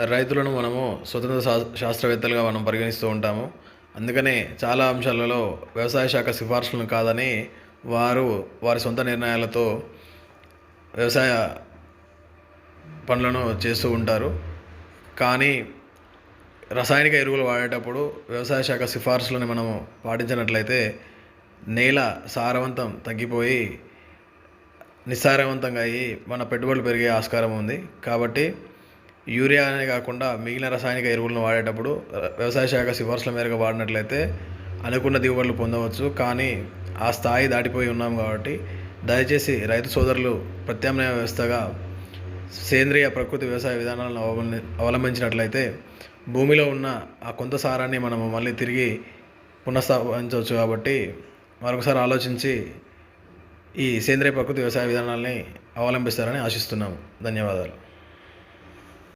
రైతులను మనము స్వతంత్ర శాస్త్రవేత్తలుగా మనం పరిగణిస్తూ ఉంటాము. అందుకనే చాలా అంశాలలో వ్యవసాయ శాఖ సిఫార్సులను కాదని వారి సొంత నిర్ణయాలతో వ్యవసాయ పనులను చేస్తూ ఉంటారు. కానీ రసాయనిక ఎరువులు వాడేటప్పుడు వ్యవసాయ శాఖ సిఫార్సులను మనము పాటించినట్లయితే నేల సారవంతం తగ్గిపోయి నిస్సారవంతంగా అయ్యి మన పెట్టుబడులు పెరిగే ఆస్కారం ఉంది. కాబట్టి యూరియా అనే కాకుండా మిగిలిన రసాయనిక ఎరువులను వాడేటప్పుడు వ్యవసాయ శాఖ సిఫార్సుల మేరకు వాడినట్లయితే అనుకున్న దిగుబడులు పొందవచ్చు. కానీ ఆ స్థాయి దాటిపోయి ఉన్నాం కాబట్టి దయచేసి రైతు సోదరులు ప్రత్యామ్నాయ వ్యవస్థగా సేంద్రియ ప్రకృతి వ్యవసాయ విధానాలను అవలంబించినట్లయితే భూమిలో ఉన్న ఆ కొంత సారాన్ని మనము మళ్ళీ తిరిగి పునఃస్థాపించవచ్చు. కాబట్టి మరొకసారి ఆలోచించి ఈ సేంద్రియ ప్రకృతి వ్యవసాయ విధానాలని అవలంబిస్తారని ఆశిస్తున్నాము. ధన్యవాదాలు.